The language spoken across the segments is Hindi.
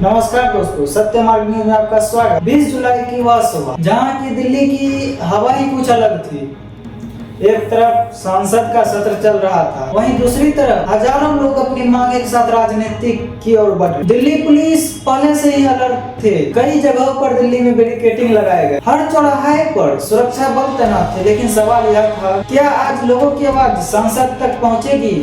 नमस्कार दोस्तों, सत्य मार्ग न्यूज में आपका स्वागत। 20 जुलाई की वह सुबह जहां की दिल्ली की हवा ही कुछ अलग थी। एक तरफ संसद का सत्र चल रहा था, वहीं दूसरी तरफ हजारों लोग अपनी मांग एक साथ राजनीतिक की ओर बढ़े। दिल्ली पुलिस पहले से ही अलर्ट थे। कई जगहों पर दिल्ली में बैरिकेडिंग लगाए गए, हर चौराहे पर सुरक्षा बल तैनात थे। लेकिन सवाल यह था, क्या आज लोगों की आवाज संसद तक पहुँचेगी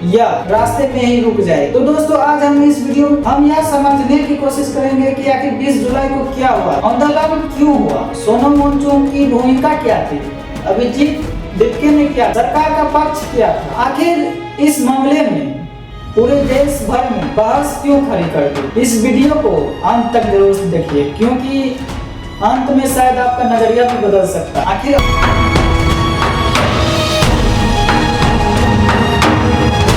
या रास्ते में ही रुक जाए। तो दोस्तों, आज हम इस वीडियो में हम यह समझने की कोशिश करेंगे कि आखिर 20 जुलाई को क्या हुआ, आंदोलन क्यों हुआ, सोनम वांगचुक की भूमिका क्या थी, अभिजीत दीपके ने क्या, सरकार का पक्ष क्या था, आखिर इस मामले में पूरे देश भर में बहस क्यों खड़ी कर दी। इस वीडियो को अंत तक जरूर देखिए, क्योंकि अंत में शायद आपका नजरिया भी बदल सकता है। आखिर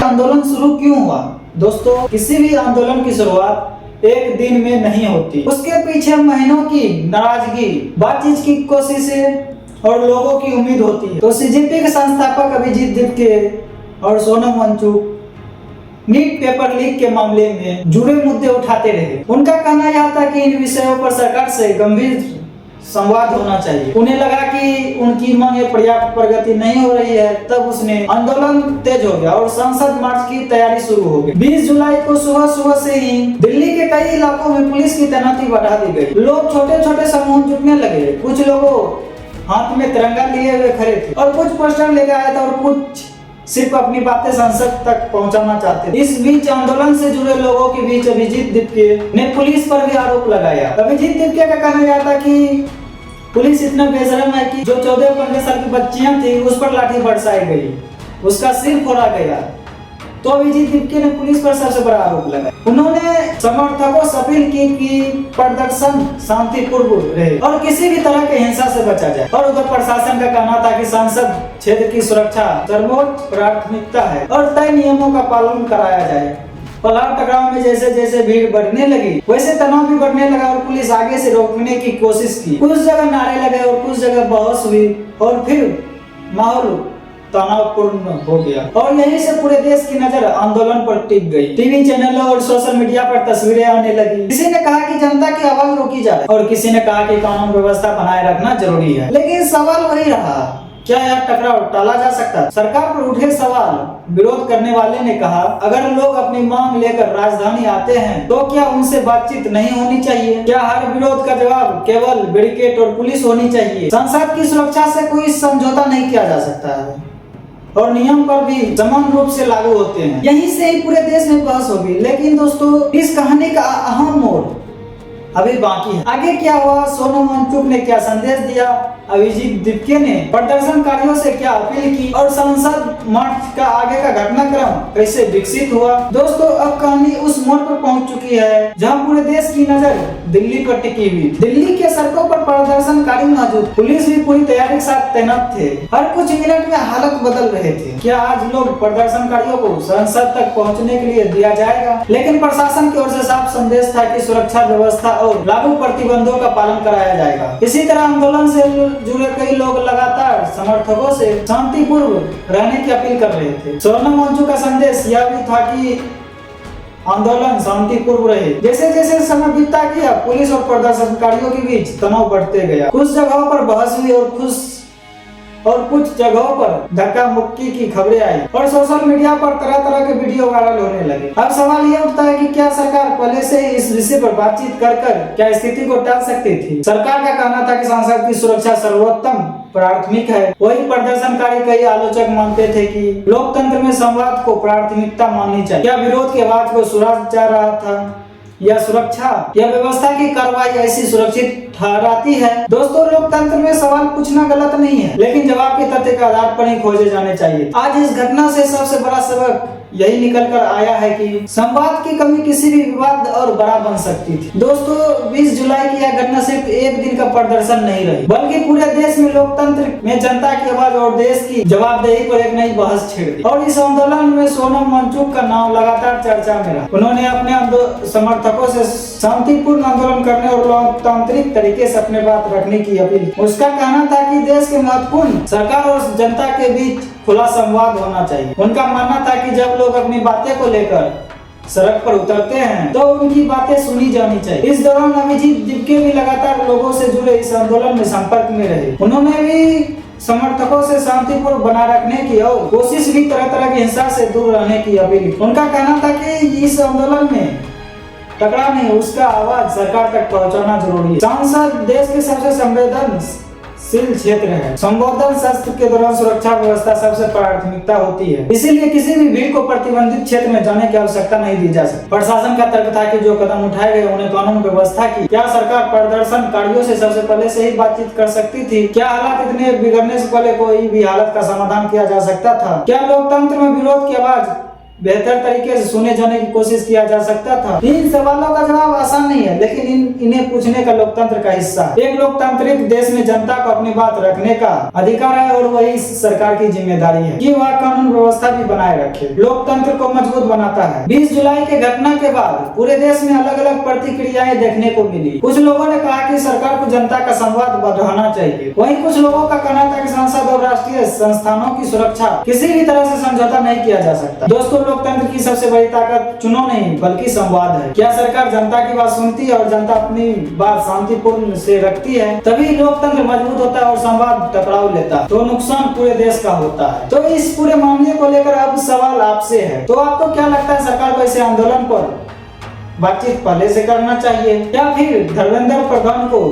आंदोलन शुरू क्यों हुआ। दोस्तों, किसी भी आंदोलन की शुरुआत एक दिन में नहीं होती। उसके पीछे महीनों की नाराजगी, बातचीत की कोशिशें और लोगों की उम्मीद होती है। तो सीजेपी के संस्थापक अभिजीत दीपके और Sonam Wangchuk NEET paper leak के मामले में जुड़े मुद्दे उठाते रहे। उनका कहना यह था कि इन विषयों पर सरकार से गंभीर संवाद होना चाहिए। उन्हें लगा कि उनकी मांगे पर्याप्त प्रगति नहीं हो रही है। तब उसने आंदोलन तेज हो गया और संसद मार्च की तैयारी शुरू हो गई। 20 जुलाई को सुबह सुबह से ही दिल्ली के कई इलाकों में पुलिस की तैनाती बढ़ा दी गई। लोग छोटे छोटे समूह जुटने लगे। कुछ लोगों हाथ में तिरंगा लिए हुए खड़े थे और कुछ पोस्टर लेकर आए थे और कुछ सिर्फ अपनी बातें संसद तक पहुंचाना चाहते थे। इस बीच आंदोलन से जुड़े लोगों के बीच अभिजीत दीपके ने पुलिस पर भी आरोप लगाया। अभिजीत दीपके का कहना यह था कि पुलिस इतना बेशरम है कि जो 14-15 साल की बच्चियां थी उस पर लाठी बरसाई गई, उसका सिर फोड़ा गया। तो अभिजीत दीपके ने पुलिस पर सबसे बड़ा आरोप लगाया। उन्होंने समर्थकों से अपील की कि प्रदर्शन शांतिपूर्ण रहे और किसी भी तरह के हिंसा से बचा जाए। और उधर प्रशासन का कहना था कि संसद क्षेत्र की सुरक्षा सर्वोच्च प्राथमिकता है और तय नियमों का पालन कराया जाए। पलाव टकराव में जैसे जैसे भीड़ बढ़ने लगी, वैसे तनाव भी बढ़ने लगा और पुलिस आगे से रोकने की कोशिश की। कुछ जगह नारे लगे और कुछ जगह बहस हुई और फिर माहौल तनावपूर्ण हो गया। और यहीं से पूरे देश की नजर आंदोलन पर टिक गई। टीवी चैनलों और सोशल मीडिया पर तस्वीरें आने लगी। किसी ने कहा कि जनता की आवाज रोकी जाए और किसी ने कहा कि कानून व्यवस्था बनाए रखना जरूरी है। लेकिन सवाल वही रहा, क्या यह टकराव टाला जा सकता? सरकार पर उठे सवाल। विरोध करने वाले ने कहा, अगर लोग अपनी मांग लेकर राजधानी आते हैं तो क्या उनसे बातचीत नहीं होनी चाहिए? क्या हर विरोध का जवाब केवल बैरिकेड और पुलिस होनी चाहिए? संसद की सुरक्षा से कोई समझौता नहीं किया जा सकता है और नियम पर भी समान रूप से लागू होते हैं। यहीं से ही पूरे देश में बहस होगी। लेकिन दोस्तों, इस कहानी का अहम मोड़ अभी बाकी है। आगे क्या हुआ, सोनम वांगचुक ने क्या संदेश दिया, अभिजीत दीपके ने प्रदर्शनकारियों से क्या अपील की और संसद मार्च का आगे का घटनाक्रम कैसे विकसित हुआ। दोस्तों, अब कहानी उस मोड़ पर पहुंच चुकी है जहां पूरे देश की नजर दिल्ली पर टिकी हुई। दिल्ली के सड़कों पर प्रदर्शनकारी मौजूद, पुलिस भी पूरी तैयारी के साथ तैनात थे। हर कुछ मिनट में हालत बदल रहे थे। क्या आज लोग प्रदर्शनकारियों को संसद तक पहुँचने के लिए दिया जाएगा? लेकिन प्रशासन की ओर से साफ संदेश था कि सुरक्षा व्यवस्था और लागू प्रतिबंधों का पालन कराया जाएगा। इसी तरह आंदोलन से जुड़े कई लोग लगातार समर्थकों से शांतिपूर्व रहने की अपील कर रहे थे। सोनम वांगचुक का संदेश यह भी था कि आंदोलन शांतिपूर्व रहे। जैसे जैसे समय बीतता गया, पुलिस और प्रदर्शनकारियों के बीच तनाव बढ़ते गया। कुछ जगहों पर बहस हुई और कुछ जगहों पर धक्का मुक्की की खबरें आई और सोशल मीडिया पर तरह तरह के वीडियो वायरल होने लगे। अब सवाल यह उठता है कि क्या सरकार पहले से इस विषय पर बातचीत कर क्या स्थिति को टाल सकती थी? सरकार का कहना था कि संसद की सुरक्षा सर्वोत्तम प्राथमिक है। वही प्रदर्शनकारी कई आलोचक मानते थे कि लोकतंत्र में संवाद को प्राथमिकता माननी चाहिए। क्या विरोध की आवाज को सुना जा रहा था या सुरक्षा या व्यवस्था की कार्रवाई ऐसी सुरक्षित ठहराती है? दोस्तों, लोकतंत्र में सवाल पूछना गलत नहीं है, लेकिन जवाब के तथ्य के आधार पर ही खोजे जाने चाहिए। आज इस घटना से सबसे बड़ा सबक यही निकल कर आया है कि संवाद की कमी किसी भी विवाद और बड़ा बन सकती थी। दोस्तों, 20 जुलाई की यह घटना सिर्फ एक दिन का प्रदर्शन नहीं रही, बल्कि पूरे देश में लोकतंत्र में जनता की आवाज और देश की जवाबदेही पर एक नई बहस छेड़ दी। और इस आंदोलन में सोनम वांगचुक का नाम लगातार चर्चा में रहा। उन्होंने अपने समर्थकों से शांतिपूर्ण आंदोलन करने और लोकतांत्रिक तरीके से अपने बात रखने की अपील। उसका कहना था कि देश के महत्वपूर्ण सरकार और जनता के बीच खुला संवाद होना चाहिए। उनका मानना था कि जब लोग अपनी बातें को लेकर सड़क पर उतरते हैं तो उनकी बातें सुनी जानी चाहिए। इस दौरान अभिजीत दिपके भी लगातार लोगों से जुड़े इस आंदोलन में संपर्क में रहे। उन्होंने भी समर्थकों से शांतिपूर्ण बना रखने की और कोशिश भी तरह तरह की हिंसा से दूर रहने की अपील। उनका कहना था कि इस आंदोलन में टकराव नहीं, उसका आवाज सरकार तक पहुंचाना जरूरी है। सांसद देश के सबसे संवेदनशील क्षेत्र है। संबोधन सत्र के दौरान सुरक्षा व्यवस्था सबसे प्राथमिकता होती है, इसीलिए किसी भी भीड़ को प्रतिबंधित क्षेत्र में जाने की आवश्यकता नहीं दी जा सकती। प्रशासन का तर्क था कि जो कदम उठाए गए उन्हें कानून व्यवस्था की। क्या सरकार प्रदर्शनकारियों से सबसे पहले से ही बातचीत कर सकती थी? क्या हालात इतने बिगड़ने से पहले कोई भी हालत का समाधान किया जा सकता था? क्या लोकतंत्र में विरोध की आवाज बेहतर तरीके से सुने जाने की कोशिश किया जा सकता था? इन सवालों का जवाब आसान नहीं है, लेकिन इन्हें पूछने का लोकतंत्र का हिस्सा है। एक लोकतांत्रिक देश में जनता को अपनी बात रखने का अधिकार है और वही सरकार की जिम्मेदारी है कि वह कानून व्यवस्था भी बनाए रखे, लोकतंत्र को मजबूत बनाता है। 20 जुलाई के घटना के बाद पूरे देश में अलग अलग प्रतिक्रियाएं देखने को मिली। कुछ लोगों ने कहा कि सरकार को जनता का संवाद बढ़ाना चाहिए, वहीं कुछ लोगों का कहना था कि संसद और राष्ट्रीय संस्थानों की सुरक्षा किसी भी तरह से समझौता नहीं किया जा सकता। दोस्तों, लोकतंत्र की सबसे बड़ी ताकत चुनाव नहीं बल्कि संवाद है। क्या सरकार जनता की बात सुनती है और जनता अपनी बात शांतिपूर्ण से रखती है, तभी लोकतंत्र मजबूत होता है और संवाद टकराव लेता है तो नुकसान पूरे देश का होता है। तो इस पूरे मामले को लेकर अब सवाल आपसे है, तो आपको क्या लगता है, सरकार को ऐसे आंदोलन पर बातचीत पहले से करना चाहिए या फिर धर्मेंद्र प्रधान को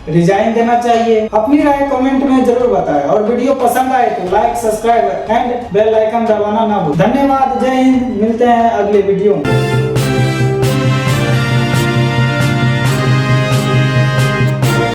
रिजाइन देना चाहिए? अपनी राय कमेंट में जरूर बताएं और वीडियो पसंद आए तो like, subscribe and bell icon दबाना ना भूलें। धन्यवाद, जय हिंद, मिलते हैं अगले वीडियो में।